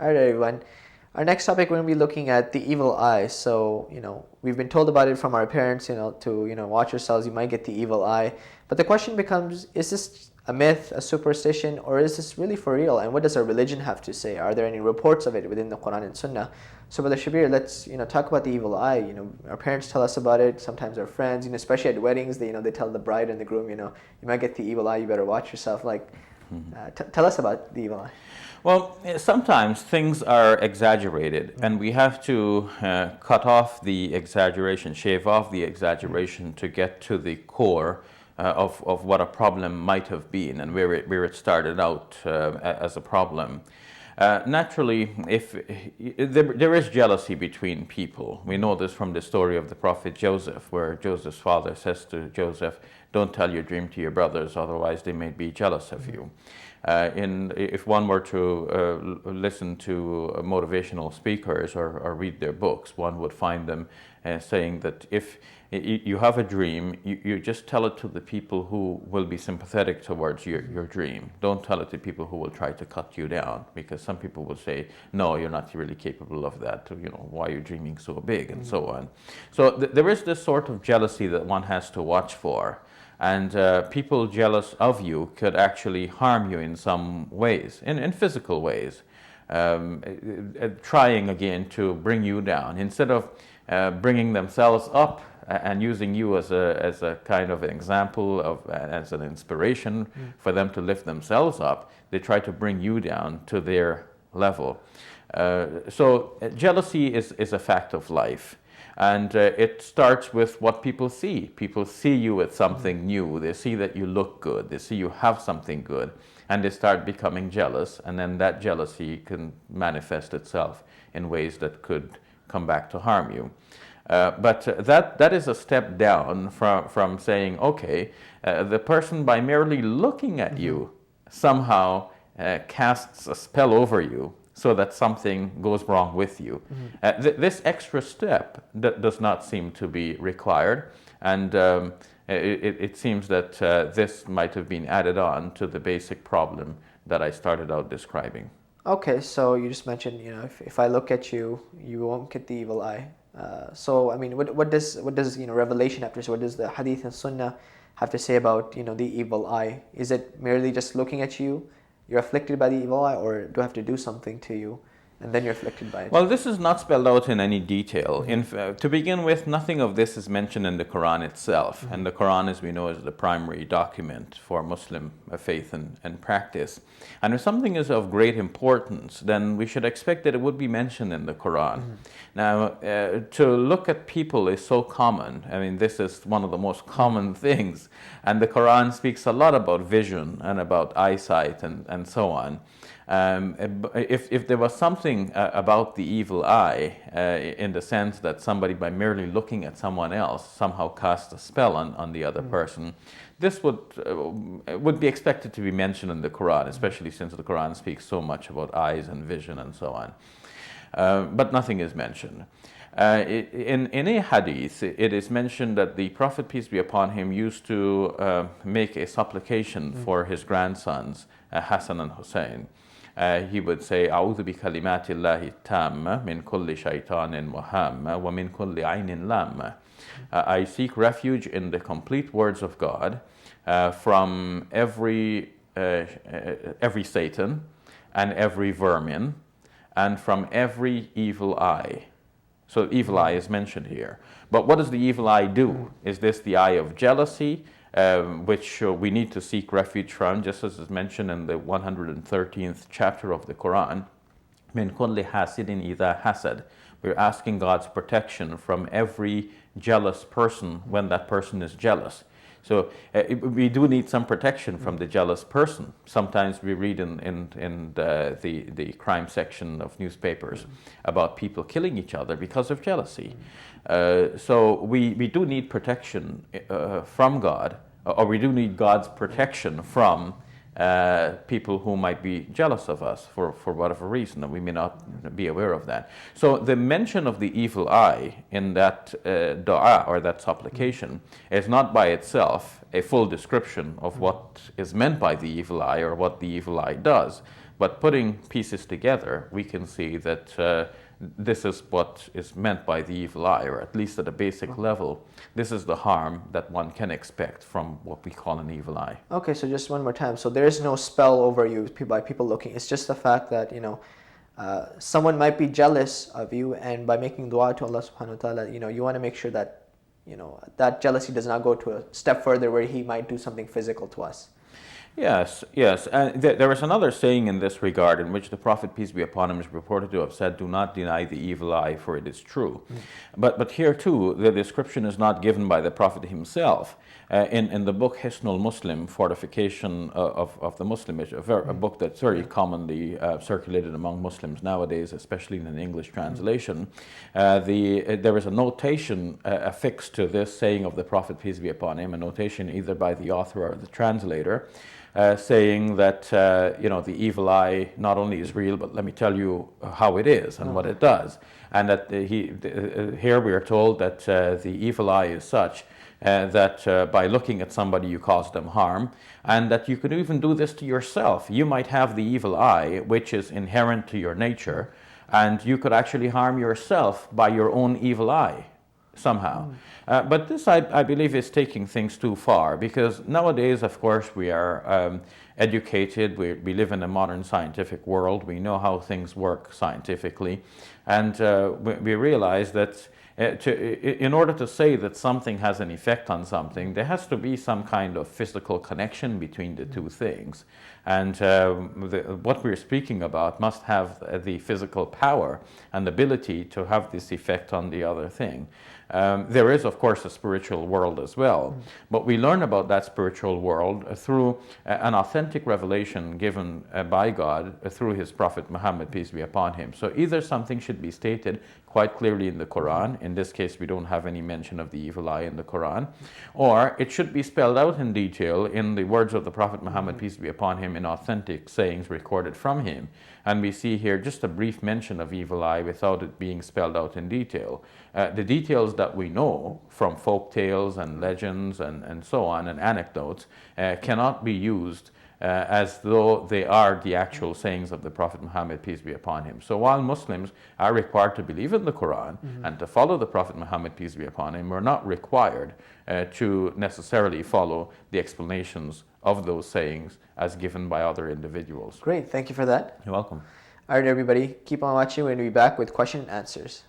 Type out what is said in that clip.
All right, everyone. Our next topic, we're going to be looking at the evil eye. So, we've been told about it from our parents, to, watch yourselves, you might get the evil eye. But the question becomes, is this a myth, a superstition, or is this really for real? And what does our religion have to say? Are there any reports of it within the Quran and Sunnah? So, Brother Shabir, let's, talk about the evil eye. Our parents tell us about it, sometimes our friends, especially at weddings, they tell the bride and the groom, you might get the evil eye, you better watch yourself. Tell us about the evil eye. Well, sometimes things are exaggerated, and we have to cut off the exaggeration, shave off the exaggeration to get to the core of what a problem might have been and where it started out as a problem. Naturally, if there is jealousy between people. We know this from the story of the prophet Joseph, where Joseph's father says to Joseph, "Don't tell your dream to your brothers, otherwise they may be jealous of you." If one were to listen to motivational speakers or read their books, one would find them saying that if you have a dream, you just tell it to the people who will be sympathetic towards your dream. Don't tell it to people who will try to cut you down, because some people will say, "No, you're not really capable of that. Why are you dreaming so big?" and so on. So there is this sort of jealousy that one has to watch for. And people jealous of you could actually harm you in some ways, in physical ways, trying again to bring you down. Instead of bringing themselves up and using you as a kind of an example, as an inspiration for them to lift themselves up, they try to bring you down to their level. So jealousy is a fact of life. And it starts with what people see. People see you with something new. They see that you look good. They see you have something good. And they start becoming jealous. And then that jealousy can manifest itself in ways that could come back to harm you. But that is a step down from saying, okay, the person, by merely looking at you, somehow casts a spell over you, so that something goes wrong with you. This extra step does not seem to be required, and it seems that this might have been added on to the basic problem that I started out describing. Okay, so you just mentioned, if I look at you, you won't get the evil eye. So, I mean, what does Revelation have to say? What does the Hadith and Sunnah have to say about, the evil eye? Is it merely just looking at you? You're afflicted by the evil eye, or do I have to do something to you, and then you're afflicted by it? Well, this is not spelled out in any detail. To begin with, nothing of this is mentioned in the Quran itself. And the Quran, as we know, is the primary document for Muslim faith and practice. And if something is of great importance, then we should expect that it would be mentioned in the Quran. Now, to look at people is so common. I mean, this is one of the most common things. And the Quran speaks a lot about vision and about eyesight and so on. If there was something about the evil eye, in the sense that somebody, by merely looking at someone else, somehow cast a spell on the other person, this would be expected to be mentioned in the Quran, especially since the Quran speaks so much about eyes and vision and so on. But nothing is mentioned. In a hadith, it is mentioned that the Prophet, peace be upon him, used to make a supplication for his grandsons, Hassan and Hussein. He would say, "A'udhu bi kalimatillahi tamma min kulli shaytanin wa hamma wa min kulli aynin lamma." I seek refuge in the complete words of God from every Satan and every vermin and from every evil eye. So evil eye is mentioned here. But what does the evil eye do? Is this the eye of jealousy, which we need to seek refuge from, just as is mentioned in the 113th chapter of the Quran? Min kulli hasidin idha hasad. We're asking God's protection from every jealous person when that person is jealous. So we do need some protection from the jealous person. Sometimes we read in the crime section of newspapers about people killing each other because of jealousy. So we do need protection from God, or we do need God's protection from people who might be jealous of us for whatever reason, and we may not be aware of that. So the mention of the evil eye in that dua, or that supplication, is not by itself a full description of what is meant by the evil eye or what the evil eye does, But putting pieces together, we can see that this is what is meant by the evil eye, or at least at a basic level, this is the harm that one can expect from what we call an evil eye. Okay, so just one more time. So there is no spell over you by people looking. It's just the fact that, someone might be jealous of you, and by making dua to Allah subhanahu wa ta'ala, you want to make sure that, that jealousy does not go to a step further where he might do something physical to us. Yes. There is another saying in this regard in which the Prophet, peace be upon him, is reported to have said, "Do not deny the evil eye, for it is true." But here too, the description is not given by the Prophet himself. In the book Hisnul Muslim, Fortification of the Muslim, a book that's very commonly circulated among Muslims nowadays, especially in an English translation, there is a notation affixed to this saying of the Prophet, peace be upon him, a notation either by the author or the translator, saying that the evil eye not only is real, but let me tell you how it is and what it does. And that here we are told that the evil eye is such that by looking at somebody you cause them harm, and that you could even do this to yourself. You might have the evil eye, which is inherent to your nature, and you could actually harm yourself by your own evil eye somehow. But this, I believe, is taking things too far, because nowadays, of course, we are educated, we live in a modern scientific world, we know how things work scientifically, and we realize that in order to say that something has an effect on something, there has to be some kind of physical connection between the two things. And what we're speaking about must have the physical power and ability to have this effect on the other thing. There is, of course, a spiritual world as well, but we learn about that spiritual world through an authentic revelation given by God through his Prophet Muhammad, peace be upon him. So either something should be stated quite clearly in the Quran, in this case we don't have any mention of the evil eye in the Quran, or it should be spelled out in detail in the words of the Prophet Muhammad, peace be upon him, in authentic sayings recorded from him. And we see here just a brief mention of evil eye without it being spelled out in detail. The details that we know from folk tales and legends and so on, and anecdotes, cannot be used as though they are the actual sayings of the Prophet Muhammad, peace be upon him. So while Muslims are required to believe in the Quran and to follow the Prophet Muhammad, peace be upon him, we're not required to necessarily follow the explanations of those sayings as given by other individuals. Great, thank you for that. You're welcome. All right, everybody, keep on watching. We're going to be back with question and answers.